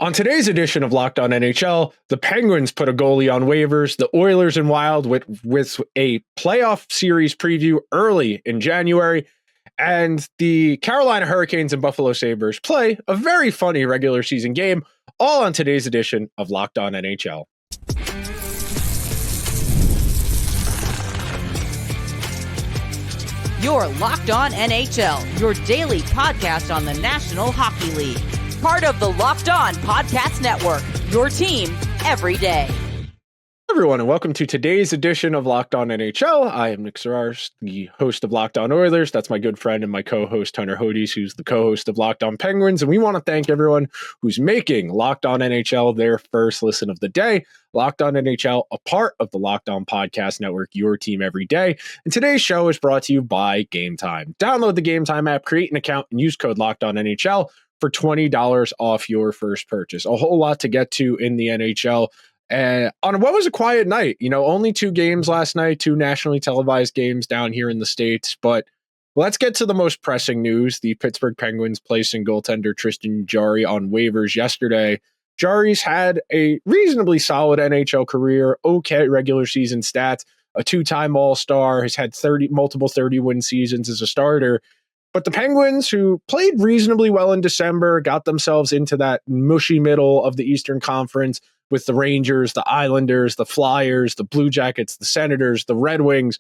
On today's edition of Locked On NHL, the Penguins put a goalie on waivers, the Oilers and Wild with a playoff series preview early in January, and the Carolina Hurricanes and Buffalo Sabres play a very funny regular season game, all on today's edition of Locked On NHL. You're Locked On NHL, your daily podcast on the National Hockey League. Part of the Locked On Podcast Network, your team every day. Everyone, and welcome to today's edition of Locked On NHL. I am Nick Zararis, the host of Locked On Oilers. That's my good friend and my co-host, Hunter Hodes, who's the co-host of Locked On Penguins. And we want to thank everyone who's making Locked On NHL their first listen of the day. Locked On NHL, a part of the Locked On Podcast Network, your team every day. And today's show is brought to you by Game Time. Download the Game Time app, create an account, and use code Locked On NHL for $20 off your first purchase. A whole lot to get to in the NHL. On what was a quiet night, only 2 games last night, 2 nationally televised games down here in the States. But let's get to the most pressing news. The Pittsburgh Penguins placing goaltender Tristan Jarry on waivers yesterday. Jarry's had a reasonably solid NHL career, okay regular season stats, a 2-time All-Star, has had multiple 30-win seasons as a starter. But the Penguins, who played reasonably well in December, got themselves into that mushy middle of the Eastern Conference with the Rangers, the Islanders, the Flyers, the Blue Jackets, the Senators, the Red Wings.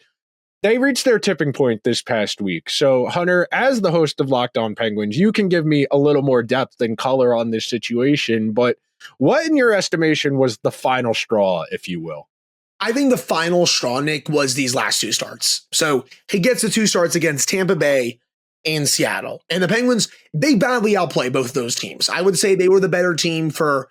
They reached their tipping point this past week. So, Hunter, as the host of Locked On Penguins, you can give me a little more depth and color on this situation. But what, in your estimation, was the final straw, if you will? I think the final straw, Nick, was these last 2 starts. So he gets the 2 starts against Tampa Bay and Seattle. And the Penguins, they badly outplay both those teams. I would say they were the better team for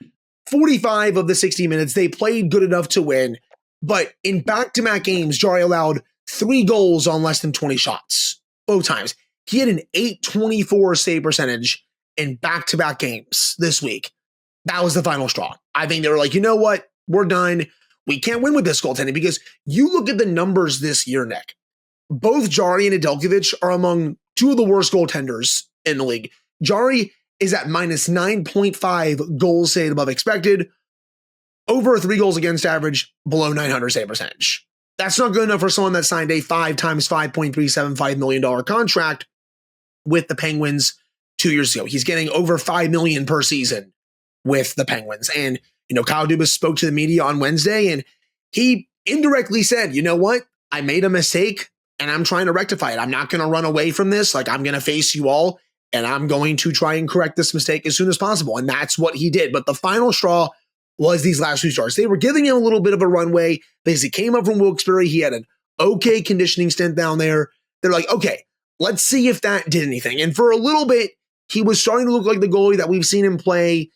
45 of the 60 minutes. They played good enough to win. But in back-to-back games, Jarry allowed 3 goals on less than 20 shots, both times. He had an .824 save percentage in back-to-back games this week. That was the final straw. I think they were like, you know what? We're done. We can't win with this goaltending, because you look at the numbers this year, Nick. Both Jarry and Nedeljkovic are among 2 of the worst goaltenders in the league. Jarry is at minus 9.5 goals saved above expected, over 3 goals against average, below 900 save percentage. That's not good enough for someone that signed a 5 times $5.375 million contract with the Penguins 2 years ago. He's getting over $5 million per season with the Penguins. And, Kyle Dubas spoke to the media on Wednesday, and he indirectly said, you know what? I made a mistake and I'm trying to rectify it. I'm not going to run away from this. I'm going to face you all, and I'm going to try and correct this mistake as soon as possible. And that's what he did. But the final straw was these last 2 starts. They were giving him a little bit of a runway because he came up from Wilkes-Barre. He had an okay conditioning stint down there. They're like, okay, let's see if that did anything. And for a little bit, he was starting to look like the goalie that we've seen him play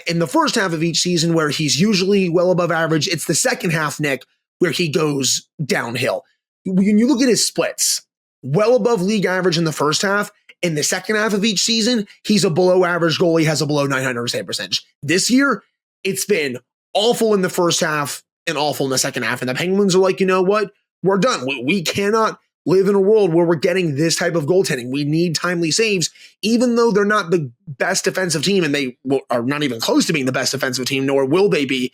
in the first half of each season, where he's usually well above average. It's the second half, Nick, where he goes downhill. When you look at his splits, well above league average in the first half. In the second half of each season, he's a below average goalie, has a below 900 save percentage. This year, it's been awful in the first half and awful in the second half. And the Penguins are like, you know what? We're done. We cannot live in a world where we're getting this type of goaltending. We need timely saves, even though they're not the best defensive team, and they are not even close to being the best defensive team, nor will they be.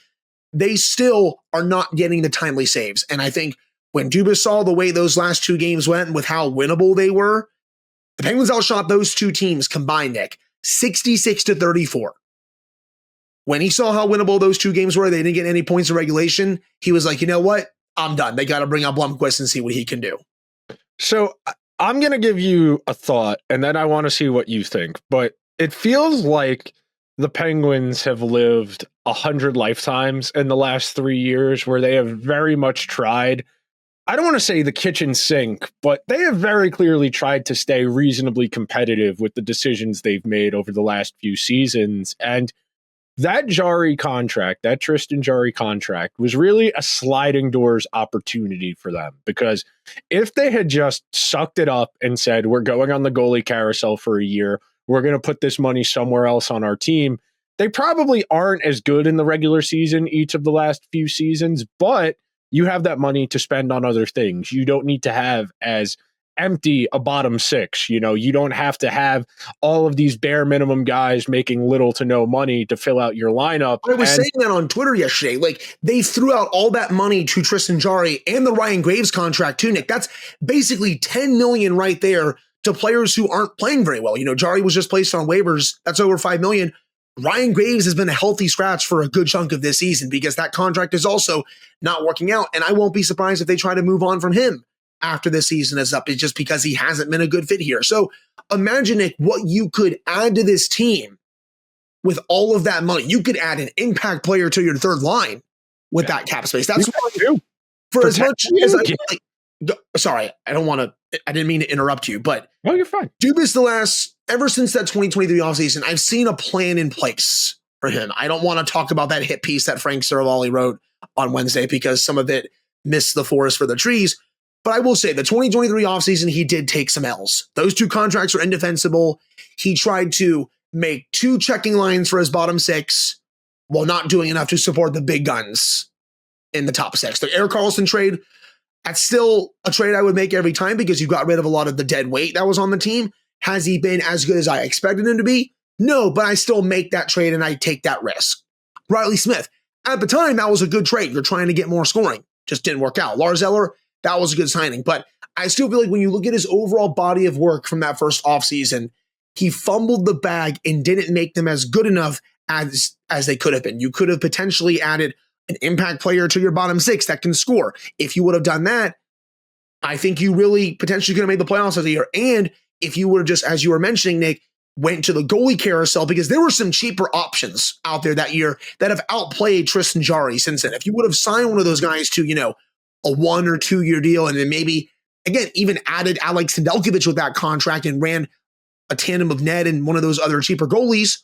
They still are not getting the timely saves. And I think when Dubas saw the way those last 2 games went and with how winnable they were, the Penguins outshot those 2 teams combined, Nick, 66-34. When he saw how winnable those 2 games were, they didn't get any points in regulation. He was like, you know what? I'm done. They got to bring up Blomqvist and see what he can do. So I'm going to give you a thought, and then I want to see what you think. But it feels like the Penguins have lived 100 lifetimes in the last 3 years, where they have very much tried, I don't want to say the kitchen sink, but they have very clearly tried to stay reasonably competitive with the decisions they've made over the last few seasons. And that Jarry contract, that Tristan Jarry contract, was really a sliding doors opportunity for them, because if they had just sucked it up and said, we're going on the goalie carousel for a year, we're going to put this money somewhere else on our team, they probably aren't as good in the regular season each of the last few seasons, but you have that money to spend on other things. You don't need to have as empty a bottom six. You don't have to have all of these bare minimum guys making little to no money to fill out your lineup. I was saying that on Twitter yesterday. Like, they threw out all that money to Tristan Jarry and the Ryan Graves contract too, Nick. That's basically $10 million right there to players who aren't playing very well. Jarry was just placed on waivers. That's over $5 million. Ryan Graves has been a healthy scratch for a good chunk of this season because that contract is also not working out. And I won't be surprised if they try to move on from him after this season is up. It's just because he hasn't been a good fit here. So imagine, Nick, what you could add to this team with all of that money. You could add an impact player to your third line with that cap space. That's what I do. For as much as sorry, I didn't mean to interrupt you, but no, you're fine. Ever since that 2023 offseason, I've seen a plan in place for him. I don't want to talk about that hit piece that Frank Saravalli wrote on Wednesday because some of it missed the forest for the trees. But I will say the 2023 offseason, he did take some L's. Those two contracts are indefensible. He tried to make two checking lines for his bottom six while not doing enough to support the big guns in the top six. The Erik Karlsson trade, that's still a trade I would make every time because you got rid of a lot of the dead weight that was on the team. Has he been as good as I expected him to be? No, but I still make that trade and I take that risk. Riley Smith, at the time, that was a good trade. You're trying to get more scoring. Just didn't work out. Lars Eller, that was a good signing. But I still feel like when you look at his overall body of work from that first offseason, he fumbled the bag and didn't make them as good enough as they could have been. You could have potentially added an impact player to your bottom six that can score. If you would have done that, I think you really potentially could have made the playoffs of the year. And if you would have just, as you were mentioning, Nick, went to the goalie carousel because there were some cheaper options out there that year that have outplayed Tristan Jarry since then. If you would have signed one of those guys to, a 1 or 2 year deal and then maybe, again, even added Alex Nedeljkovic with that contract and ran a tandem of Ned and one of those other cheaper goalies,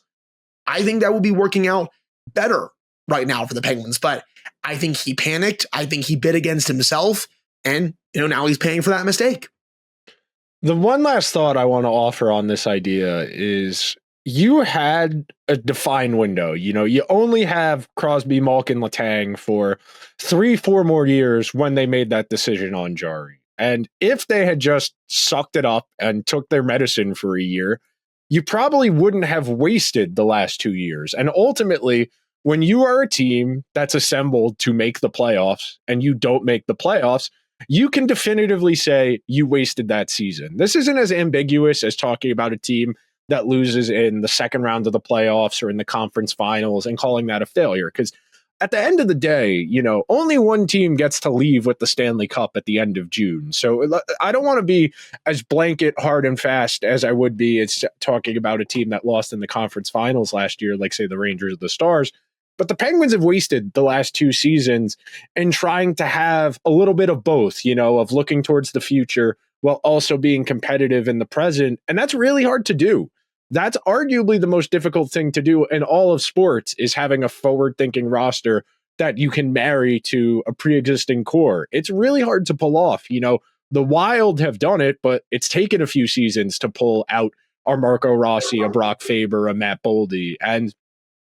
I think that would be working out better right now for the Penguins. But I think he panicked. I think he bid against himself. And, now he's paying for that mistake. The one last thought I want to offer on this idea is you had a defined window. You only have Crosby, Malkin, Letang for 3-4 more years when they made that decision on Jarry. And if they had just sucked it up and took their medicine for a year, you probably wouldn't have wasted the last 2 years. And ultimately, when you are a team that's assembled to make the playoffs and you don't make the playoffs, you can definitively say you wasted that season. This isn't as ambiguous as talking about a team that loses in the second round of the playoffs or in the conference finals and calling that a failure. Because at the end of the day, only one team gets to leave with the Stanley Cup at the end of June. So I don't want to be as blanket, hard and fast as I would be. It's talking about a team that lost in the conference finals last year, like say the Rangers or the Stars. But the Penguins have wasted the last 2 seasons in trying to have a little bit of both, of looking towards the future while also being competitive in the present. And that's really hard to do. That's arguably the most difficult thing to do in all of sports, is having a forward-thinking roster that you can marry to a pre-existing core. It's really hard to pull off. The Wild have done it, but it's taken a few seasons to pull out a Marco Rossi, a Brock Faber, a Matt Boldy. And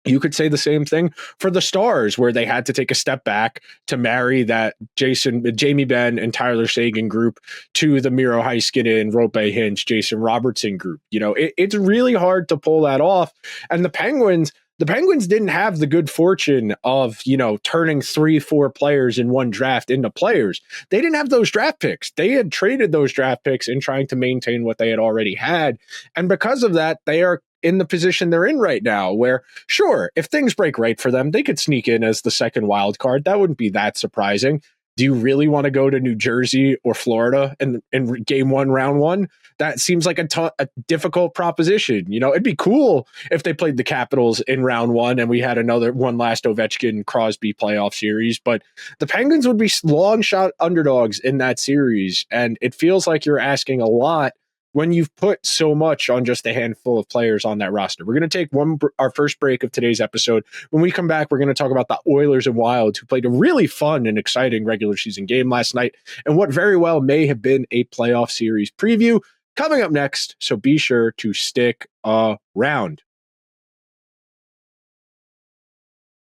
you could say the same thing for the Stars, where they had to take a step back to marry that Jamie Benn and Tyler Seguin group to the Miro Heiskanen, Rope Hintz, Jason Robertson group. It's really hard to pull that off. And the Penguins didn't have the good fortune of, turning 3-4 players in one draft into players. They didn't have those draft picks. They had traded those draft picks in trying to maintain what they had already had. And because of that, they are in the position they're in right now, where, sure, if things break right for them, they could sneak in as the second wild card. That wouldn't be that surprising. Do you really want to go to New Jersey or Florida in game 1, round 1? That seems like a difficult proposition. It'd be cool if they played the Capitals in round 1 and we had one last Ovechkin Crosby playoff series, but the Penguins would be long shot underdogs in that series. And it feels like you're asking a lot when you've put so much on just a handful of players on that roster. We're going to take our first break of today's episode. When we come back, we're going to talk about the Oilers and Wild, who played a really fun and exciting regular season game last night, and what very well may have been a playoff series preview coming up next. So be sure to stick around.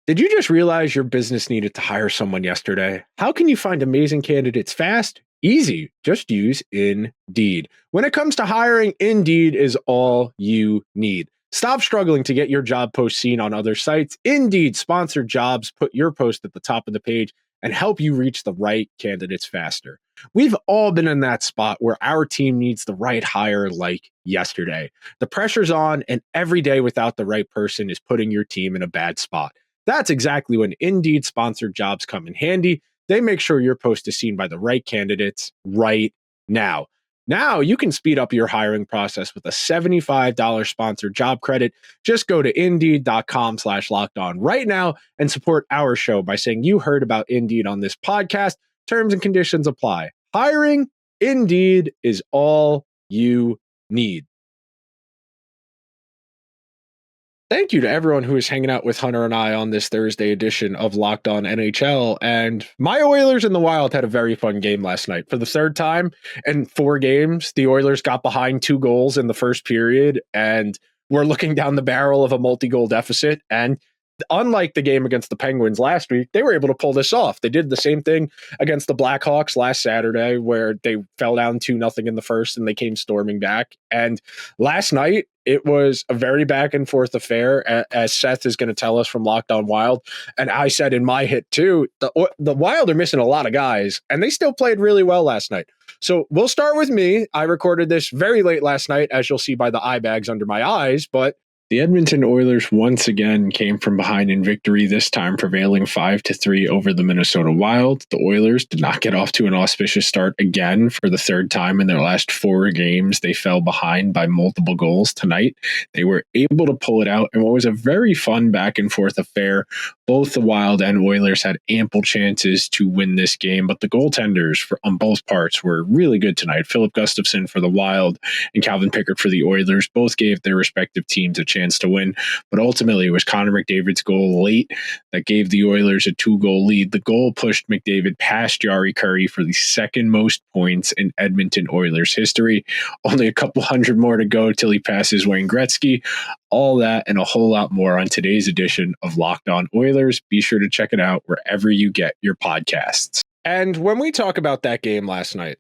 Did you just realize your business needed to hire someone yesterday? How can you find amazing candidates fast? Easy. Just use Indeed. When it comes to hiring, Indeed is all you need. Stop struggling to get your job post seen on other sites. Indeed sponsored jobs put your post at the top of the page and help you reach the right candidates faster. We've all been in that spot where our team needs the right hire like yesterday. The pressure's on, and every day without the right person is putting your team in a bad spot. That's exactly when Indeed sponsored jobs come in handy. They make sure your post is seen by the right candidates right now. Now you can speed up your hiring process with a $75 sponsored job credit. Just go to Indeed.com/lockedon right now and support our show by saying you heard about Indeed on this podcast. Terms and conditions apply. Hiring, Indeed is all you need. Thank you to everyone who is hanging out with Hunter and I on this Thursday edition of Locked On NHL. And my Oilers and the Wild had a very fun game last night. For the third time in 4 games, the Oilers got behind 2 goals in the first period, and we're looking down the barrel of a multi-goal deficit. And unlike the game against the Penguins last week, they were able to pull this off. They did the same thing against the Blackhawks last Saturday, where they fell down 2-0 in the first and they came storming back. And last night, it was a very back and forth affair, as Seth is going to tell us from Locked On Wild. And I said in my hit too, the Wild are missing a lot of guys, and they still played really well last night. So we'll start with me. I recorded this very late last night, as you'll see by the eye bags under my eyes, but the Edmonton Oilers once again came from behind in victory, this time prevailing 5-3 over the Minnesota Wild. The Oilers did not get off to an auspicious start again for the third time in their last 4 games. They fell behind by multiple goals tonight. They were able to pull it out in what was a very fun back and forth affair. Both the Wild and Oilers had ample chances to win this game, but the goaltenders on both parts were really good tonight. Philip Gustafsson for the Wild and Calvin Pickard for the Oilers both gave their respective teams a chance to win, but ultimately it was Connor McDavid's goal late that gave the Oilers a 2-goal lead. The goal pushed McDavid past Jarry for the second most points in Edmonton Oilers history. Only a couple hundred more to go till he passes Wayne Gretzky. All that and a whole lot more on today's edition of Locked On Oilers. Be sure to check it out wherever you get your podcasts. And when we talk about that game last night,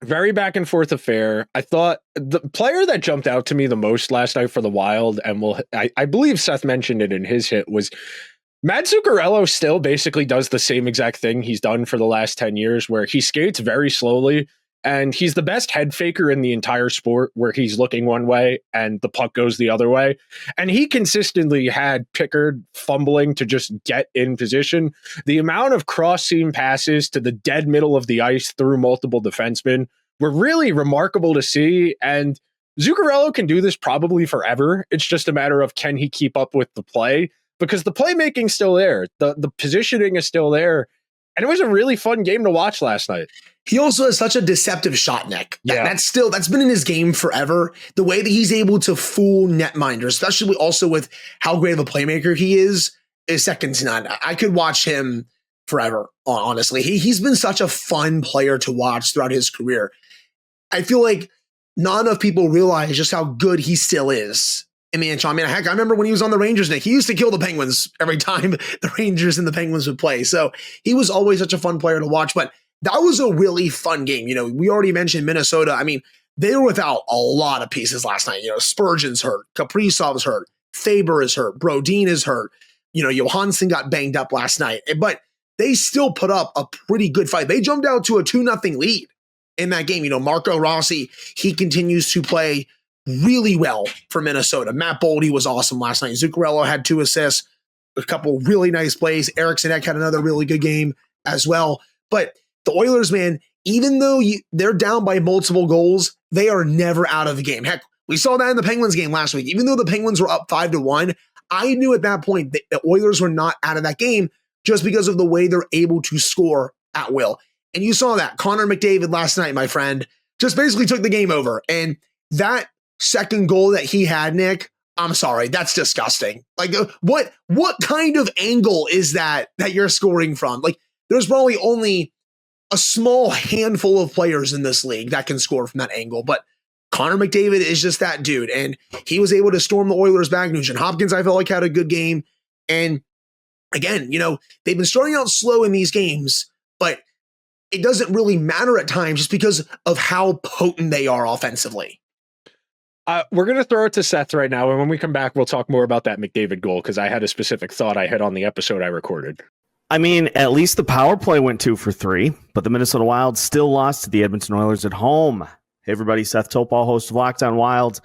very back and forth affair. I thought the player that jumped out to me the most last night for the Wild, and I believe Seth mentioned it in his hit, was Matt Zuccarello still basically does the same exact thing he's done for the last 10 years, where he skates very slowly, and he's the best head faker in the entire sport, where he's looking one way and the puck goes the other way. And he consistently had Pickard fumbling to just get in position. The amount of cross-seam passes to the dead middle of the ice through multiple defensemen were really remarkable to see. And Zuccarello can do this probably forever. It's just a matter of, can he keep up with the play? Because the playmaking's still there. The positioning is still there. And it was a really fun game to watch last night. He also has such a deceptive shot, Nick. That's been in his game forever. The way that he's able to fool netminders, especially also with how great of a playmaker he is second to none. I could watch him forever, honestly. He's been such a fun player to watch throughout his career. I feel like not enough people realize just how good he still is. I mean, heck, I remember when he was on the Rangers, Nick, he used to kill the Penguins every time the Rangers and the Penguins would play. So he was always such a fun player to watch, but that was a really fun game. You know, we already mentioned Minnesota. I mean, they were without a lot of pieces last night. You know, Spurgeon's hurt, Kaprizov's hurt, Faber is hurt, Brodin is hurt. You know, Johansson got banged up last night, but they still put up a pretty good fight. They jumped out to a 2-0 lead in that game. You know, Marco Rossi, he continues to play really well for Minnesota. Matt Boldy was awesome last night. Zuccarello had 2 assists, a couple really nice plays. Eriksson Ek had another really good game as well. But the Oilers, man, even though they're down by multiple goals, they are never out of the game. Heck, we saw that in the Penguins game last week. Even though the Penguins were up 5-1, I knew at that point that the Oilers were not out of that game just because of the way they're able to score at will. And you saw that. Connor McDavid last night, my friend, just basically took the game over. And that second goal that he had, Nick, I'm sorry, that's disgusting. Like, what kind of angle is that you're scoring from? Like, there's probably only a small handful of players in this league that can score from that angle, but Connor McDavid is just that dude, and he was able to storm the Oilers back. Nugent Hopkins, I felt like, had a good game, and again, they've been starting out slow in these games, but it doesn't really matter at times just because of how potent they are offensively. We're going to throw it to Seth right now. And when we come back, we'll talk more about that McDavid goal because I had a specific thought I had on the episode I recorded. I mean, at least the power play went 2 for 3, but the Minnesota Wild still lost to the Edmonton Oilers at home. Hey, everybody, Seth Topal, host of Locked On Wild,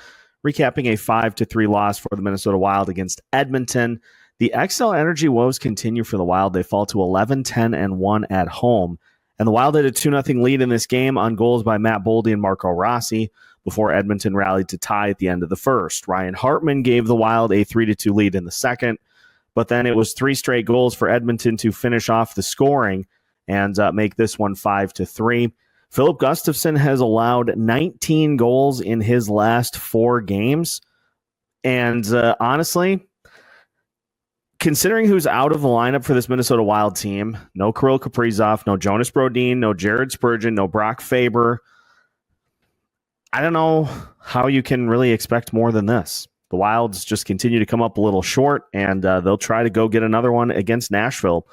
recapping a 5-3 loss for the Minnesota Wild against Edmonton. The XL Energy woes continue for the Wild. They fall to 11-10-1 at home. And the Wild had a 2-0 lead in this game on goals by Matt Boldy and Marco Rossi before Edmonton rallied to tie at the end of the first. Ryan Hartman gave the Wild a 3-2 lead in the second. But then it was 3 straight goals for Edmonton to finish off the scoring and make this one 5-3. Philip Gustafsson has allowed 19 goals in his last 4 games. And honestly, considering who's out of the lineup for this Minnesota Wild team, no Kirill Kaprizov, no Jonas Brodin, no Jared Spurgeon, no Brock Faber, I don't know how you can really expect more than this. The Wilds just continue to come up a little short, and they'll try to go get another one against Nashville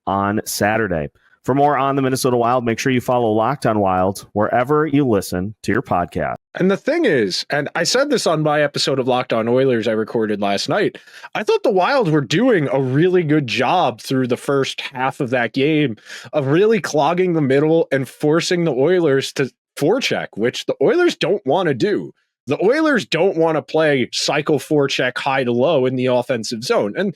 on Saturday. For more on the Minnesota Wild, make sure you follow Locked On Wild wherever you listen to your podcast. And the thing is, and I said this on my episode of Locked On Oilers I recorded last night, I thought the Wild were doing a really good job through the first half of that game of really clogging the middle and forcing the Oilers to forecheck, which the Oilers don't want to do. The Oilers don't want to play cycle forecheck high to low in the offensive zone. And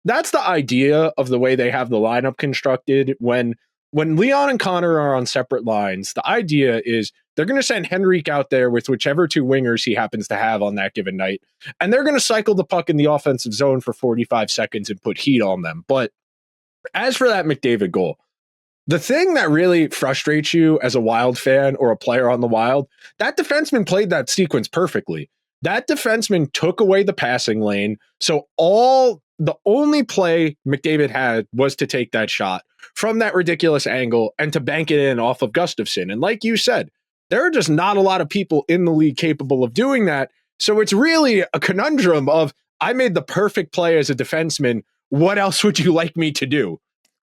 that's the idea of the way they have the lineup constructed. When Leon and Connor are on separate lines, the idea is they're going to send Henrique out there with whichever 2 wingers he happens to have on that given night. And they're going to cycle the puck in the offensive zone for 45 seconds and put heat on them. But as for that McDavid goal, the thing that really frustrates you as a Wild fan or a player on the Wild, that defenseman played that sequence perfectly. That defenseman took away the passing lane. So the only play McDavid had was to take that shot from that ridiculous angle and to bank it in off of Gustafsson. And like you said, there are just not a lot of people in the league capable of doing that. So it's really a conundrum of, I made the perfect play as a defenseman. What else would you like me to do?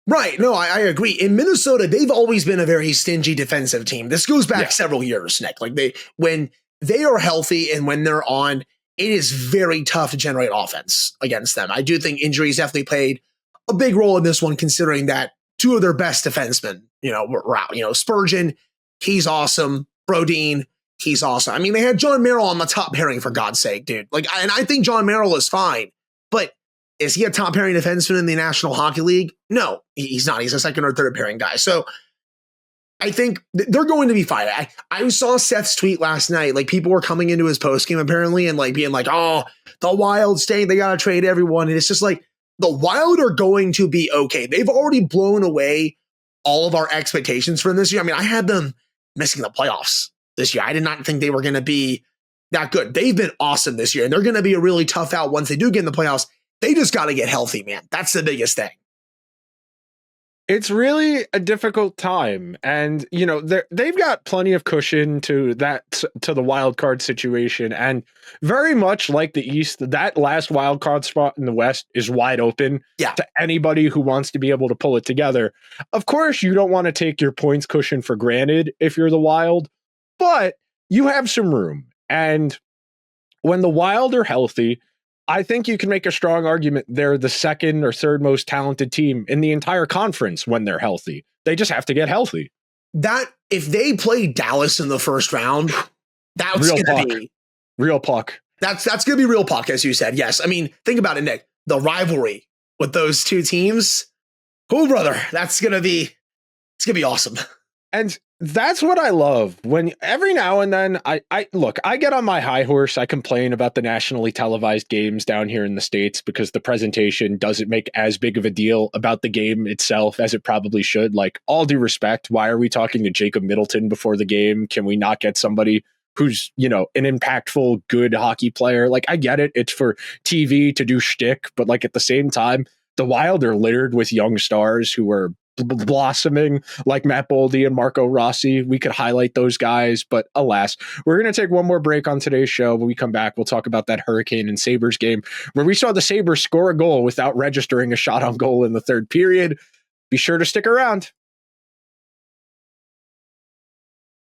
Right. No, I agree. In Minnesota, they've always been a very stingy defensive team. This goes back several years, Nick. Like when they are healthy and when they're on, it is very tough to generate offense against them. I do think injuries definitely played a big role in this one, considering that 2 of their best defensemen, were out. Spurgeon, he's awesome. Brodin, he's awesome. I mean, they had John Merrill on the top pairing, for God's sake, dude. And I think John Merrill is fine, but is he a top pairing defenseman in the National Hockey League? No, he's not. He's a second or third pairing guy. So I think they're going to be fine. I saw Seth's tweet last night. Like, people were coming into his postgame apparently and being like, oh, the Wild staying, they got to trade everyone. And it's just like, the Wild are going to be okay. They've already blown away all of our expectations from this year. I mean, I had them missing the playoffs this year. I did not think they were going to be that good. They've been awesome this year, and they're going to be a really tough out once they do get in the playoffs. They just got to get healthy, man. That's the biggest thing. It's really a difficult time, and they've got plenty of cushion to the wild card situation, and very much like the East, that last wild card spot in the West is wide open to anybody who wants to be able to pull it together. Of course, you don't want to take your points cushion for granted if you're the Wild, but you have some room, and when the Wild are healthy, I think you can make a strong argument they're the second or third most talented team in the entire conference when they're healthy. They just have to get healthy. That if they play Dallas in the first round, that's going to be real puck. That's going to be real puck, as you said. Yes. I mean, think about it, Nick. The rivalry with those 2 teams. Oh, brother, it's going to be awesome. And that's what I love when every now and then I get on my high horse. I complain about the nationally televised games down here in the States because the presentation doesn't make as big of a deal about the game itself as it probably should. Like, all due respect, why are we talking to Jacob Middleton before the game? Can we not get somebody who's, an impactful, good hockey player? Like, I get it. It's for TV to do shtick, but at the same time, the Wild are littered with young stars who are blossoming like Matt Boldy and Marco Rossi. We could highlight those guys, but alas, we're going to take one more break on today's show. When we come back, we'll talk about that Hurricane and Sabres game where we saw the Sabres score a goal without registering a shot on goal in the third period. Be sure to stick around.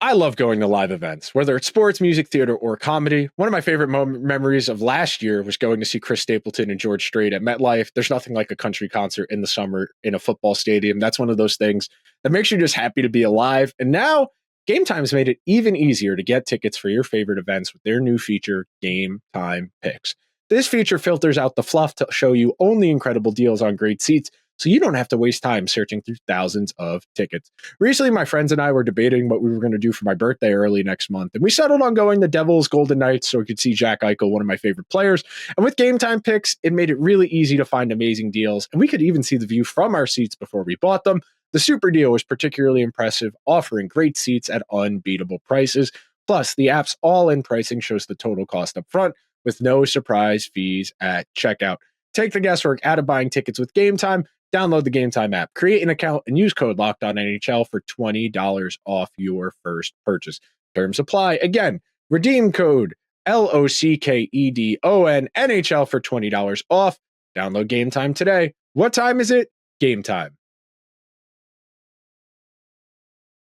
I love going to live events, whether it's sports, music, theater, or comedy. One of my favorite memories of last year was going to see Chris Stapleton and George Strait at MetLife. There's nothing like a country concert in the summer in a football stadium. That's one of those things that makes you just happy to be alive. And now Game Time's made it even easier to get tickets for your favorite events with their new feature, Game Time Picks. This feature filters out the fluff to show you only incredible deals on great seats, so you don't have to waste time searching through thousands of tickets. Recently, my friends and I were debating what we were going to do for my birthday early next month, and we settled on going to Devils Golden Knights so we could see Jack Eichel, one of my favorite players. And with Game Time Picks, it made it really easy to find amazing deals, and we could even see the view from our seats before we bought them. The super deal was particularly impressive, offering great seats at unbeatable prices. Plus, the app's all-in pricing shows the total cost up front with no surprise fees at checkout. Take the guesswork out of buying tickets with Game Time. Download the Game Time app, create an account, and use code LOCKEDONNHL for $20 off your first purchase. Terms apply. Again, redeem code LOCKEDON NHL for $20 off. Download Game Time today. What time is it? Game time.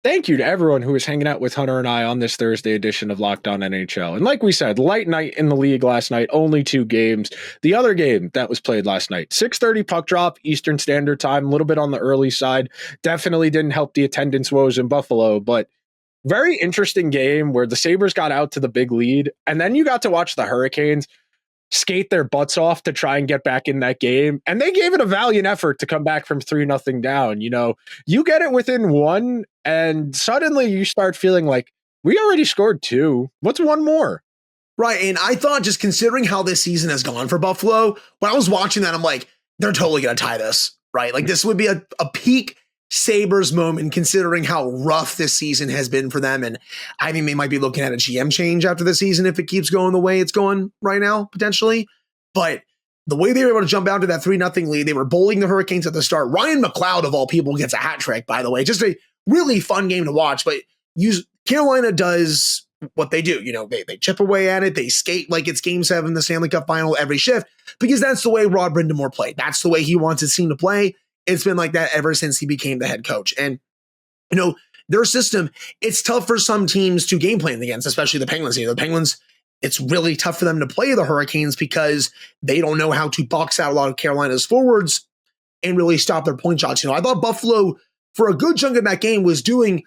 Thank you to everyone who is hanging out with Hunter and I on this Thursday edition of Locked On NHL. And like we said, light night in the league last night, only 2 games. The other game that was played last night, 6:30 puck drop, Eastern Standard Time, a little bit on the early side. Definitely didn't help the attendance woes in Buffalo, but very interesting game where the Sabres got out to the big lead. And then you got to watch the Hurricanes skate their butts off to try and get back in that game. And they gave it a valiant effort to come back from 3-0 down. You know, you get it within 1 and suddenly you start feeling like we already scored 2. What's 1 more? Right. And I thought, just considering how this season has gone for Buffalo, when I was watching that, I'm like, they're totally going to tie this, right? Like this would be a peak Sabres moment considering how rough this season has been for them. And I think they might be looking at a GM change after the season if it keeps going the way it's going right now, potentially. But the way they were able to jump out to that 3-0 lead, they were bowling the Hurricanes at the start. Ryan McLeod, of all people, gets a hat trick, by the way. Just a really fun game to watch. But Carolina does what they do. You know, they chip away at it. They skate like it's Game 7, the Stanley Cup final every shift, because that's the way Rod Brind'Amour played. That's the way he wants his team to play. It's been like that ever since he became the head coach. And, you know, their system, it's tough for some teams to game plan against, especially the Penguins. You know, the Penguins, it's really tough for them to play the Hurricanes because they don't know how to box out a lot of Carolina's forwards and really stop their point shots. You know, I thought Buffalo, for a good chunk of that game, was doing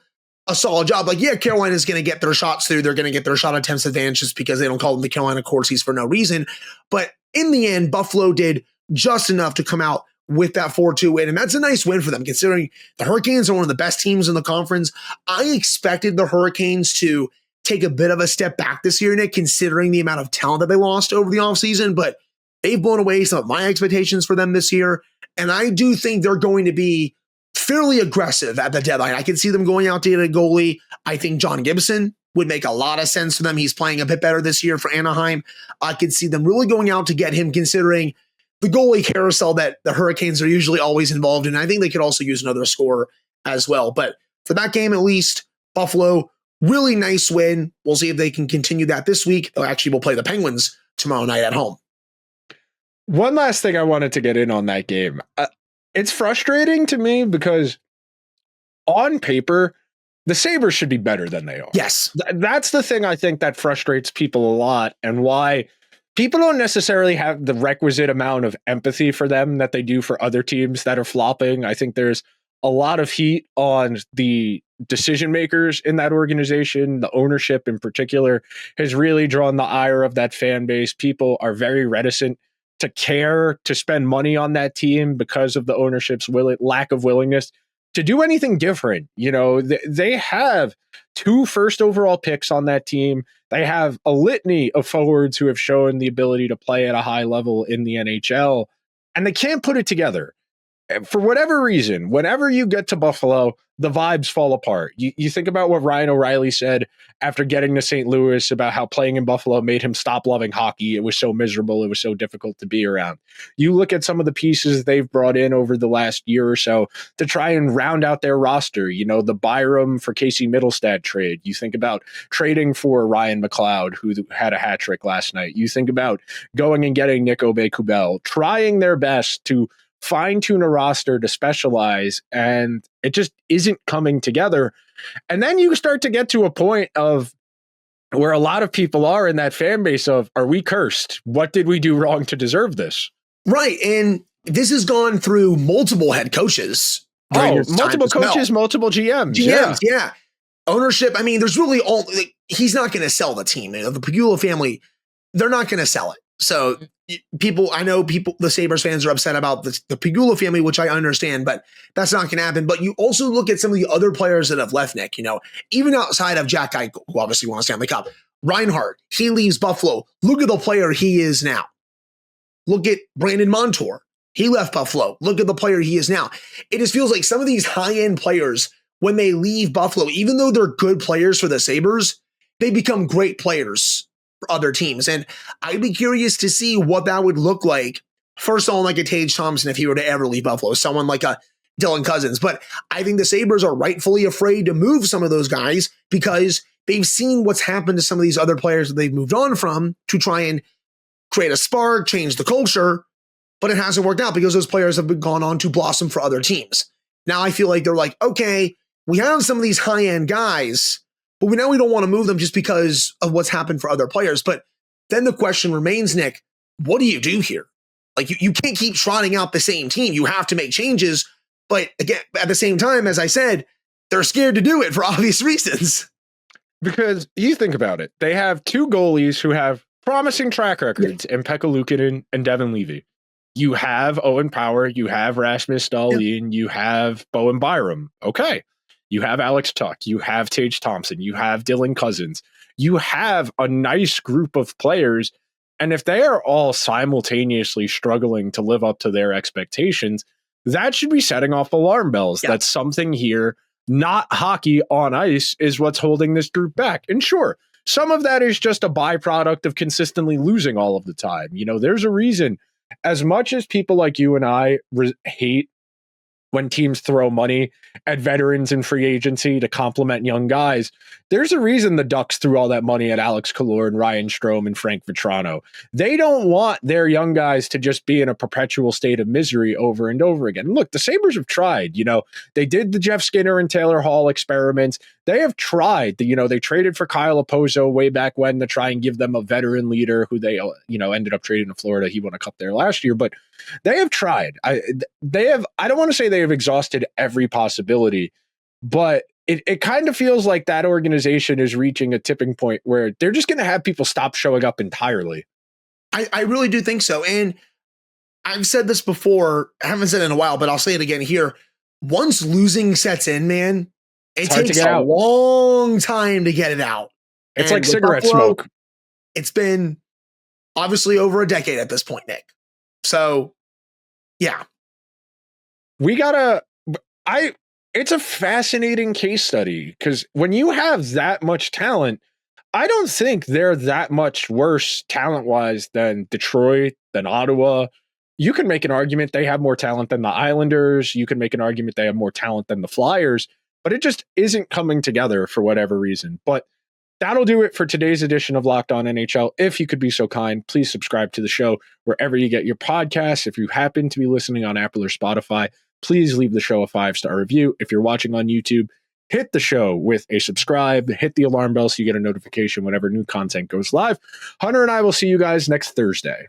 a solid job. Like, yeah, Carolina's going to get their shots through. They're going to get their shot attempts advantage just because they don't call them the Carolina Corsies for no reason. But in the end, Buffalo did just enough to come out with that 4-2 win. And that's a nice win for them, considering the Hurricanes are one of the best teams in the conference. I expected the Hurricanes to take a bit of a step back this year, Nick, considering the amount of talent that they lost over the offseason, but they've blown away some of my expectations for them this year. And I do think they're going to be fairly aggressive at the deadline. I can see them going out to get a goalie. I think John Gibson would make a lot of sense for them. He's playing a bit better this year for Anaheim. I could see them really going out to get him, considering the goalie carousel that the Hurricanes are usually always involved in. I think they could also use another scorer as well. But for that game, at least, Buffalo, really nice win. We'll see if they can continue that this week. Actually, we'll play the Penguins tomorrow night at home. One last thing I wanted to get in on that game. It's frustrating to me because on paper, the Sabres should be better than they are. Yes. That's the thing I think that frustrates people a lot, and why people don't necessarily have the requisite amount of empathy for them that they do for other teams that are flopping. I think there's a lot of heat on the decision makers in that organization. The ownership in particular has really drawn the ire of that fan base. People are very reticent to care to spend money on that team because of the ownership's lack of willingness to do anything different. You know, they have 2 first overall picks on that team. They have a litany of forwards who have shown the ability to play at a high level in the NHL, and they can't put it together. for whatever reason, whenever you get to Buffalo, the vibes fall apart. You think about what Ryan O'Reilly said after getting to St. Louis about how playing in Buffalo made him stop loving hockey. It was so miserable. It was so difficult to be around. You look at some of the pieces they've brought in over the last year or so to try and round out their roster. You know, the Byram for Casey Middlestad trade. You think about trading for Ryan McLeod, who had a hat trick last night. You think about going and getting Nick Aube-Kubel, trying their best to fine-tune a roster to specialize, and it just isn't coming together. And then you start to get to a point of where a lot of people are in that fan base of, are we cursed? What did we do wrong to deserve this? Right. And this has gone through multiple head coaches. Multiple coaches, multiple GMs. Yeah. Ownership. I mean, there's really he's not going to sell the team. You know, the Pegula family, they're not going to sell it. So the Sabres fans are upset about the Pegula family, which I understand, but that's not going to happen. But you also look at some of the other players that have left, Nick, you know, even outside of Jack Eichel, who obviously won a Stanley Cup, Reinhart, he leaves Buffalo. Look at the player he is now. Look at Brandon Montour. He left Buffalo. Look at the player he is now. It just feels like some of these high-end players, when they leave Buffalo, even though they're good players for the Sabres, they become great players for other teams. And I'd be curious to see what that would look like for someone like a Tage Thompson if he were to ever leave Buffalo, someone like a Dylan Cousins. But I think the Sabres are rightfully afraid to move some of those guys because they've seen what's happened to some of these other players that they've moved on from to try and create a spark, change the culture. But it hasn't worked out because those players have gone on to blossom for other teams. Now I feel like they're like, okay, we have some of these high-end guys, but we don't want to move them just because of what's happened for other players. But then the question remains, Nick, what do you do here? Like, you can't keep trotting out the same team. You have to make changes. But again, at the same time, as I said, they're scared to do it for obvious reasons. Because you think about it, they have two goalies who have promising track records in Pekka Luukkonen and Devin Levy. You have Owen Power, you have Rasmus Dahlin, you have Bowen Byram. Okay. You have Alex Tuck, you have Tage Thompson, you have Dylan Cousins. You have a nice group of players. And if they are all simultaneously struggling to live up to their expectations, that should be setting off alarm bells. That something here, not hockey on ice, is what's holding this group back. And sure, some of that is just a byproduct of consistently losing all of the time. You know, there's a reason, as much as people like you and I hate when teams throw money at veterans in free agency to complement young guys, there's a reason the Ducks threw all that money at Alex Kallur and Ryan Strome and Frank Vetrano. They don't want their young guys to just be in a perpetual state of misery over and over again. Look, the Sabres have tried. You know, they did the Jeff Skinner and Taylor Hall experiments. They have tried. They traded for Kyle Oposo way back when to try and give them a veteran leader who they, ended up trading to Florida. He won a cup there last year, but they have tried. I don't want to say they have exhausted every possibility, but it kind of feels like that organization is reaching a tipping point where they're just going to have people stop showing up entirely. I really do think so. And I've said this before, I haven't said it in a while, but I'll say it again here. Once losing sets in, man, it takes a long time to get it out. It's like cigarette smoke. It's been obviously over a decade at this point, Nick. So, yeah. It's a fascinating case study because when you have that much talent, I don't think they're that much worse talent-wise than Detroit, than Ottawa. You can make an argument they have more talent than the Islanders. You can make an argument they have more talent than the Flyers, but it just isn't coming together for whatever reason. But that'll do it for today's edition of Locked On NHL. If you could be so kind, please subscribe to the show wherever you get your podcasts. If you happen to be listening on Apple or Spotify, please leave the show a 5-star review. If you're watching on YouTube, hit the show with a subscribe, hit the alarm bell so you get a notification whenever new content goes live. Hunter and I will see you guys next Thursday.